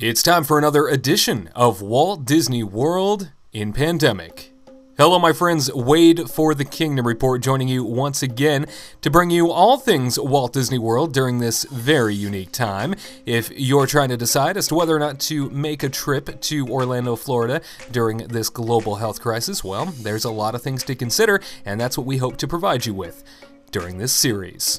It's time for another edition of Walt Disney World in Pandemic. Hello my friends, Wade for the Kingdom Report joining you once again to bring you all things Walt Disney World during this very unique time. If you're trying to decide as to whether or not to make a trip to Orlando, Florida during this global health crisis, well, there's a lot of things to consider, and that's what we hope to provide you with during this series.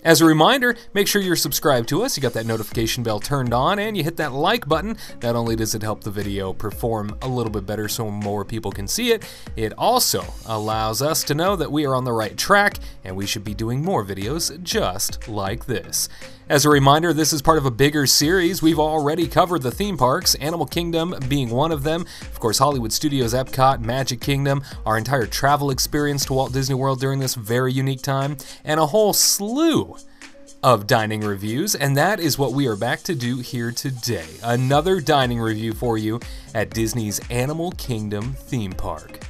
As a reminder, make sure you're subscribed to us, you got that notification bell turned on, and you hit that like button. Not only does it help the video perform a little bit better so more people can see it, it also allows us to know that we are on the right track and we should be doing more videos just like this. As a reminder, this is part of a bigger series. We've already covered the theme parks, Animal Kingdom being one of them, of course Hollywood Studios, Epcot, Magic Kingdom, our entire travel experience to Walt Disney World during this very unique time, and a whole slew of dining reviews, and that is what we are back to do here today. Another dining review for you at Disney's Animal Kingdom theme park.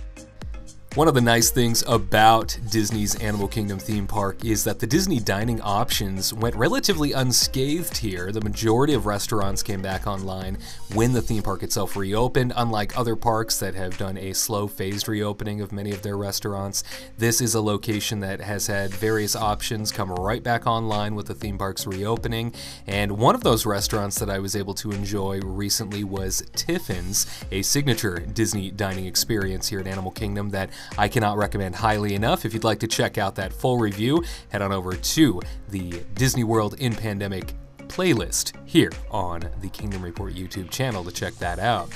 One of the nice things about Disney's Animal Kingdom theme park is that the Disney dining options went relatively unscathed here. The majority of restaurants came back online when the theme park itself reopened. Unlike other parks that have done a slow phased reopening of many of their restaurants, this is a location that has had various options come right back online with the theme park's reopening. And one of those restaurants that I was able to enjoy recently was Tiffin's, a signature Disney dining experience here at Animal Kingdom that I cannot recommend highly enough. If you'd like to check out that full review, head on over to the Disney World in Pandemic playlist here on the Kingdom Report YouTube channel to check that out.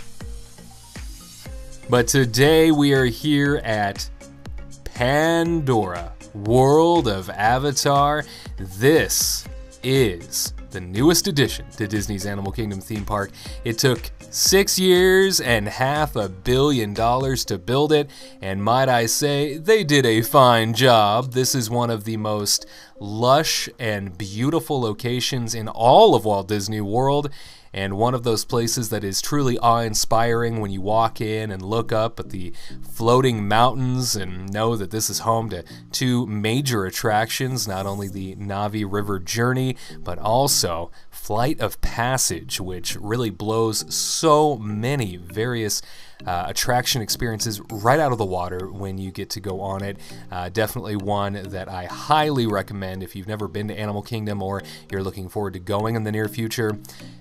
But today we are here at Pandora, World of Avatar. This is the newest addition to Disney's Animal Kingdom theme park. It took 6 years and $500 million to build it, and might I say, they did a fine job. This is one of the most lush and beautiful locations in all of Walt Disney World, and one of those places that is truly awe-inspiring when you walk in and look up at the floating mountains and know that this is home to two major attractions, not only the Na'vi River Journey, but also Flight of Passage, which really blows so many various attraction experiences right out of the water when you get to go on it. Definitely one that I highly recommend if you've never been to Animal Kingdom or you're looking forward to going in the near future.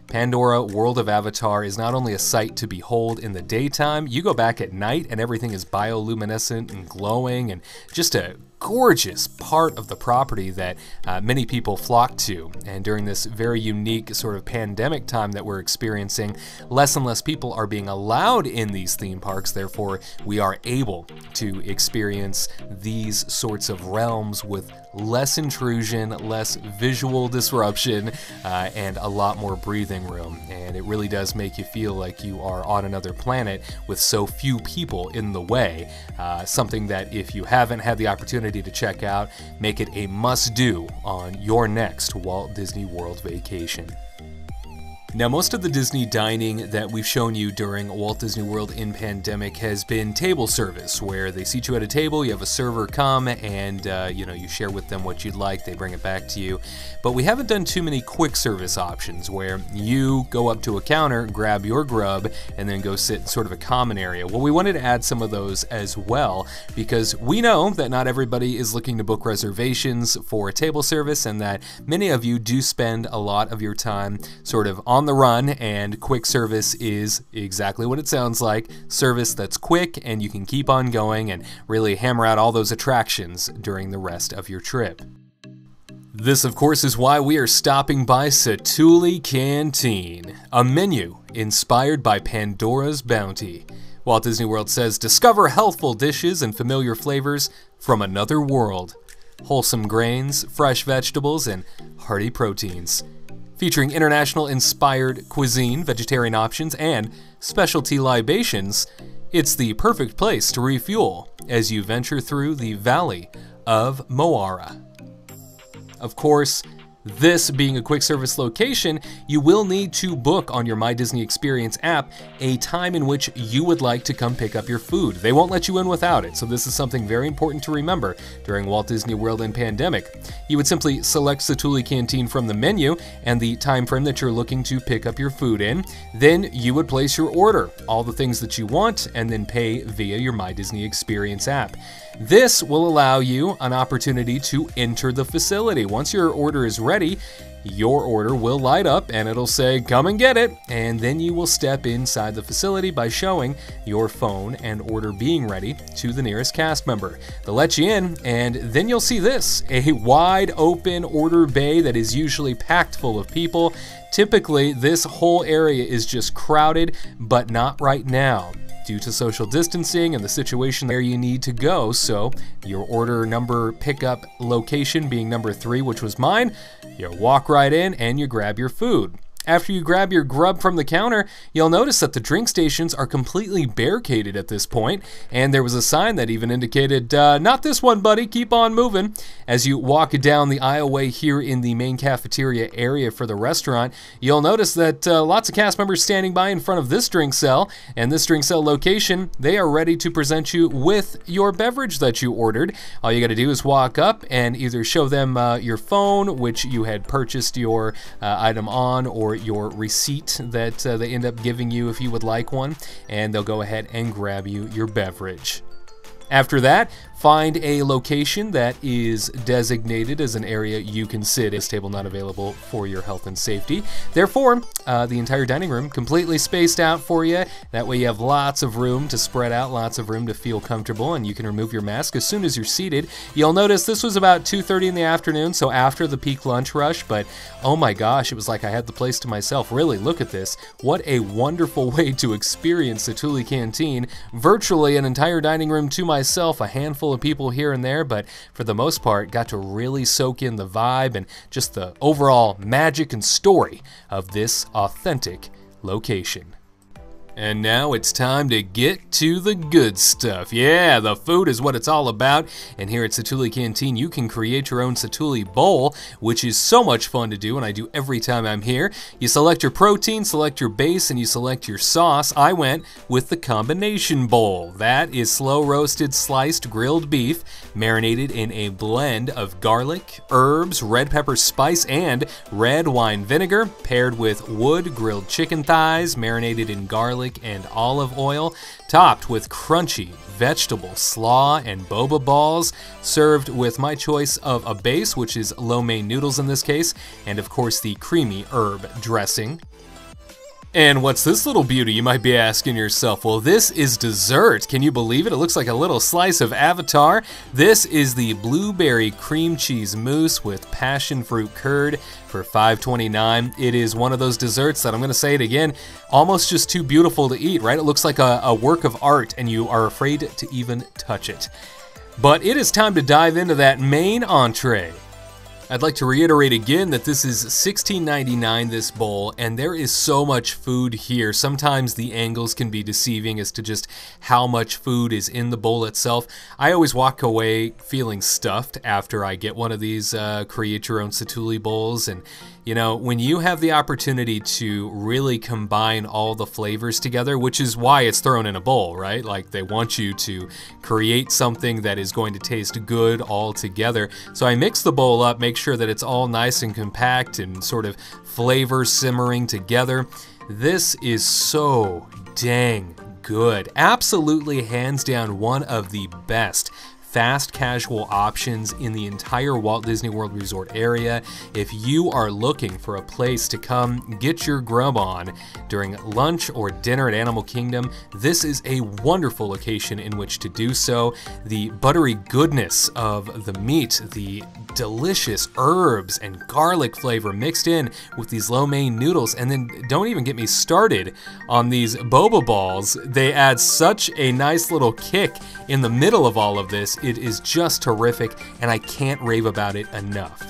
Pandora World of Avatar is not only a sight to behold in the daytime, you go back at night and everything is bioluminescent and glowing and just a gorgeous part of the property that many people flock to. And during this very unique sort of pandemic time that we're experiencing, less and less people are being allowed in these theme parks. Therefore, we are able to experience these sorts of realms with less intrusion, less visual disruption, and a lot more breathing room. And it really does make you feel like you are on another planet with so few people in the way. Something that if you haven't had the opportunity to check out, make it a must-do on your next Walt Disney World vacation. Now, most of the Disney dining that we've shown you during Walt Disney World in Pandemic has been table service, where they seat you at a table, you have a server come, and you share with them what you'd like, they bring it back to you. But we haven't done too many quick service options where you go up to a counter, grab your grub, and then go sit in sort of a common area. Well, we wanted to add some of those as well, because we know that not everybody is looking to book reservations for a table service, and that many of you do spend a lot of your time sort of on the run, and quick service is exactly what it sounds like. Service that's quick and you can keep on going and really hammer out all those attractions during the rest of your trip. This, of course, is why we are stopping by Satu'li Canteen, a menu inspired by Pandora's bounty. Walt Disney World says, discover healthful dishes and familiar flavors from another world. Wholesome grains, fresh vegetables, and hearty proteins. Featuring international-inspired cuisine, vegetarian options, and specialty libations, it's the perfect place to refuel as you venture through the Valley of Mo'ara. Of course, This being a quick service location, you will need to book on your My Disney Experience app a time in which you would like to come pick up your food. They won't let you in without it, so this is something very important to remember during Walt Disney World and pandemic. You would simply select Satu'li Canteen from the menu and the time frame that you're looking to pick up your food in. Then you would place your order, all the things that you want, and then pay via your My Disney Experience app. This will allow you an opportunity to enter the facility. Once your order is ready, your order will light up and it'll say, "Come and get it," and then you will step inside the facility by showing your phone and order being ready to the nearest cast member. They'll let you in, and then you'll see this, a wide open order bay that is usually packed full of people. Typically, this whole area is just crowded, but not right now, due to social distancing and the situation where you need to go. So your order number pickup location being number 3, which was mine, you walk right in and you grab your food. After you grab your grub from the counter, you'll notice that the drink stations are completely barricaded at this point, and there was a sign that even indicated, "Not this one, buddy, keep on moving." As you walk down the aisleway here in the main cafeteria area for the restaurant, you'll notice that lots of cast members standing by in front of this drink cell, and this drink cell location, they are ready to present you with your beverage that you ordered. All you gotta do is walk up and either show them your phone, which you had purchased your item on, or your receipt that they end up giving you if you would like one, and they'll go ahead and grab you your beverage. After that, find a location that is designated as an area you can sit. This table not available for your health and safety. Therefore, the entire dining room completely spaced out for you. That way you have lots of room to spread out, lots of room to feel comfortable, and you can remove your mask as soon as you're seated. You'll notice this was about 2:30 in the afternoon, so after the peak lunch rush, but oh my gosh, it was like I had the place to myself. Really, look at this. What a wonderful way to experience Satu'li Canteen. Virtually an entire dining room to myself, a handful of people here and there, but for the most part, got to really soak in the vibe and just the overall magic and story of this authentic location. And now it's time to get to the good stuff. Yeah, the food is what it's all about. And here at Satu'li Canteen, you can create your own Satu'li bowl, which is so much fun to do, and I do every time I'm here. You select your protein, select your base, and you select your sauce. I went with the combination bowl. That is slow roasted sliced grilled beef, marinated in a blend of garlic, herbs, red pepper spice, and red wine vinegar, paired with wood grilled chicken thighs, marinated in garlic and olive oil, topped with crunchy vegetable slaw and boba balls, served with my choice of a base, which is lo mein noodles in this case, and of course the creamy herb dressing. And what's this little beauty, you might be asking yourself? Well, this is dessert. Can you believe it? It looks like a little slice of Avatar. This is the blueberry cream cheese mousse with passion fruit curd for $5.29. It is one of those desserts that, I'm gonna say it again, almost just too beautiful to eat, right? It looks like a work of art and you are afraid to even touch it. But it is time to dive into that main entree. I'd like to reiterate again that this is $16.99 this bowl, and there is so much food here. Sometimes the angles can be deceiving as to just how much food is in the bowl itself. I always walk away feeling stuffed after I get one of these create your own Satu'li bowls, and you know, when you have the opportunity to really combine all the flavors together, which is why it's thrown in a bowl, right? Like they want you to create something that is going to taste good all together. So I mix the bowl up, make sure that it's all nice and compact and sort of flavor simmering together. This is so dang good. Absolutely hands down one of the best fast casual options in the entire Walt Disney World Resort area. If you are looking for a place to come get your grub on during lunch or dinner at Animal Kingdom, this is a wonderful location in which to do so. The buttery goodness of the meat, the delicious herbs and garlic flavor mixed in with these lo mein noodles, and then don't even get me started on these boba balls. They add such a nice little kick in the middle of all of this. It is just terrific, and I can't rave about it enough.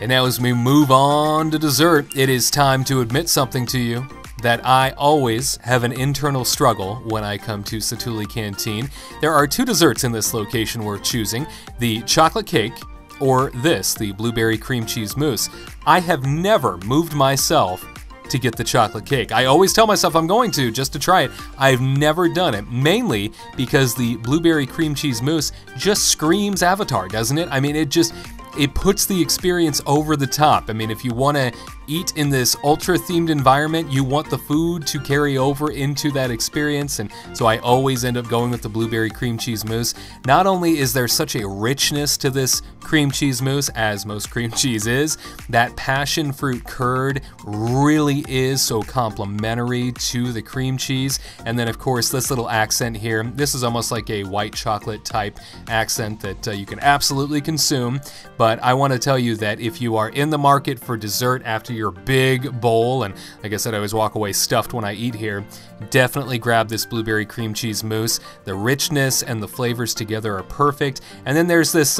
And now as we move on to dessert, it is time to admit something to you, that I always have an internal struggle when I come to Satu'li Canteen. There are two desserts in this location worth choosing, the chocolate cake or this, the blueberry cream cheese mousse. I have never moved myself to get the chocolate cake. I always tell myself I'm going to, just to try it. I've never done it, mainly because the blueberry cream cheese mousse just screams Avatar, doesn't it? I mean, it puts the experience over the top. I mean, if you want to eat in this ultra-themed environment, you want the food to carry over into that experience, and so I always end up going with the blueberry cream cheese mousse. Not only is there such a richness to this cream cheese mousse, as most cream cheese is, that passion fruit curd really is so complimentary to the cream cheese, and then of course this little accent here, this is almost like a white chocolate type accent that you can absolutely consume. But I want to tell you that if you are in the market for dessert after your big bowl, and like I said, I always walk away stuffed when I eat here, definitely grab this blueberry cream cheese mousse. The richness and the flavors together are perfect. And then there's this,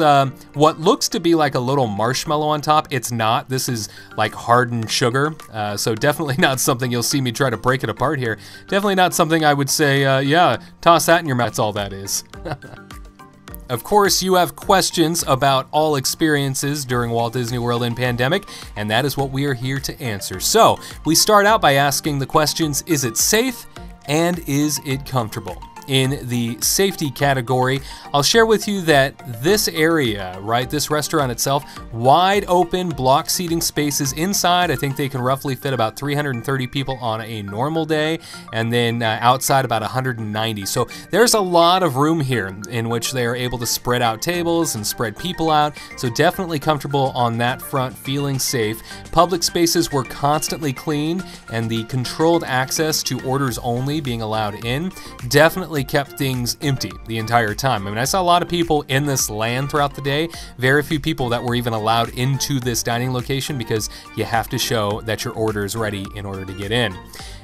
what looks to be like a little marshmallow on top. It's not. This is like hardened sugar. So definitely not something you'll see me try to break it apart here. Definitely not something I would say, yeah, toss that in your mouth. That's all that is. Of course, you have questions about all experiences during Walt Disney World in pandemic, and that is what we are here to answer. So, we start out by asking the questions, is it safe and is it comfortable? In the safety category, I'll share with you that this area, right, this restaurant itself, wide open block seating spaces inside. I think they can roughly fit about 330 people on a normal day, and then outside about 190. So there's a lot of room here in which they are able to spread out tables and spread people out. So definitely comfortable on that front, feeling safe. Public spaces were constantly cleaned, and the controlled access to orders only being allowed in definitely kept things empty the entire time. I mean, I saw a lot of people in this land throughout the day. Very few people that were even allowed into this dining location because you have to show that your order is ready in order to get in.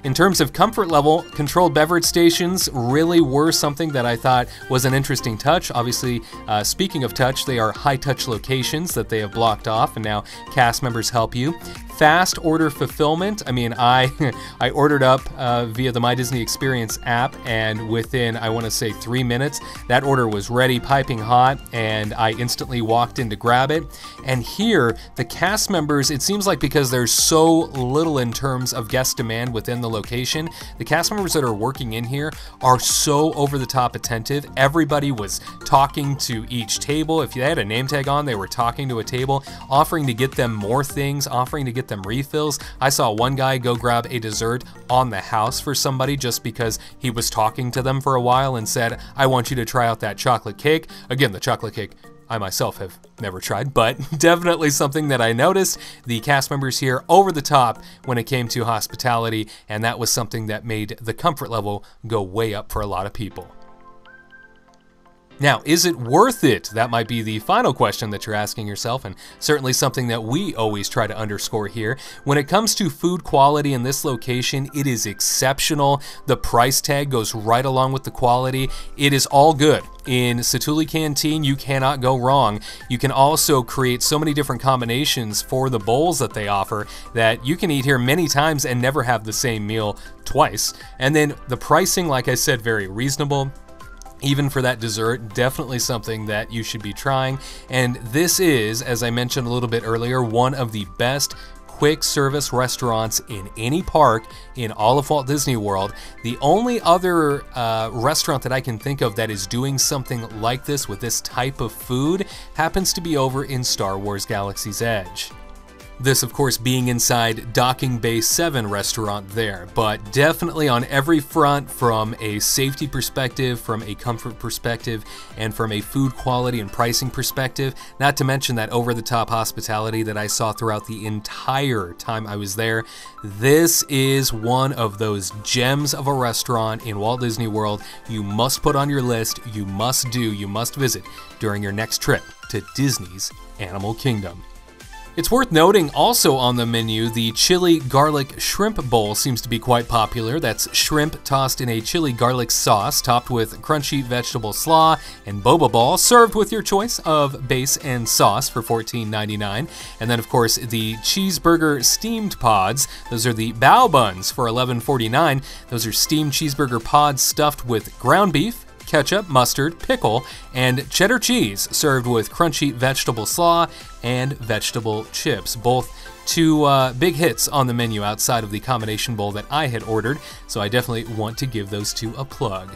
In terms of comfort level, controlled beverage stations really were something that I thought was an interesting touch. Obviously, speaking of touch, they are high-touch locations that they have blocked off, and now cast members help you. Fast order fulfillment. I mean, I ordered up via the My Disney Experience app, and within, I want to say 3 minutes, that order was ready, piping hot, and I instantly walked in to grab it. And here, the cast members, it seems like because there's so little in terms of guest demand within the location, the cast members that are working in here are so over-the-top attentive. Everybody was talking to each table. If they had a name tag on, they were talking to a table, offering to get them more things, offering to get them refills. I saw one guy go grab a dessert on the house for somebody just because he was talking to them for a while and said, I want you to try out that chocolate cake. Again, the chocolate cake I myself have never tried, but definitely something that I noticed. The cast members here over the top when it came to hospitality, and that was something that made the comfort level go way up for a lot of people. Now, is it worth it? That might be the final question that you're asking yourself, and certainly something that we always try to underscore here. When it comes to food quality in this location, it is exceptional. The price tag goes right along with the quality. It is all good. In Satu'li Canteen, you cannot go wrong. You can also create so many different combinations for the bowls that they offer that you can eat here many times and never have the same meal twice. And then the pricing, like I said, very reasonable. Even for that dessert, definitely something that you should be trying. And this is, as I mentioned a little bit earlier, one of the best quick service restaurants in any park in all of Walt Disney World. The only other restaurant that I can think of that is doing something like this with this type of food happens to be over in Star Wars Galaxy's Edge. This, of course, being inside Docking Bay 7 restaurant there, but definitely on every front, from a safety perspective, from a comfort perspective, and from a food quality and pricing perspective, not to mention that over-the-top hospitality that I saw throughout the entire time I was there. This is one of those gems of a restaurant in Walt Disney World you must put on your list, you must visit during your next trip to Disney's Animal Kingdom. It's worth noting also on the menu, the chili garlic shrimp bowl seems to be quite popular. That's shrimp tossed in a chili garlic sauce, topped with crunchy vegetable slaw and boba ball, served with your choice of base and sauce for $14.99. And then, of course, the cheeseburger steamed pods. Those are the bao buns for $11.49. Those are steamed cheeseburger pods stuffed with ground beef, ketchup, mustard, pickle, and cheddar cheese, served with crunchy vegetable slaw and vegetable chips. Both two big hits on the menu outside of the combination bowl that I had ordered, so I definitely want to give those two a plug.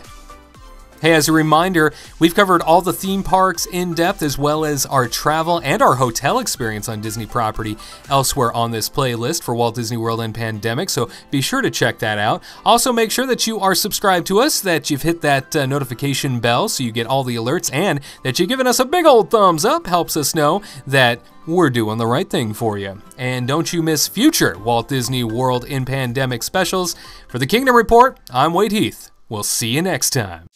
Hey, as a reminder, we've covered all the theme parks in depth, as well as our travel and our hotel experience on Disney property elsewhere on this playlist for Walt Disney World and Pandemic, so be sure to check that out. Also, make sure that you are subscribed to us, that you've hit that notification bell so you get all the alerts, and that you've given us a big old thumbs up. Helps us know that we're doing the right thing for you. And don't you miss future Walt Disney World in Pandemic specials. For the Kingdom Report, I'm Wade Heath. We'll see you next time.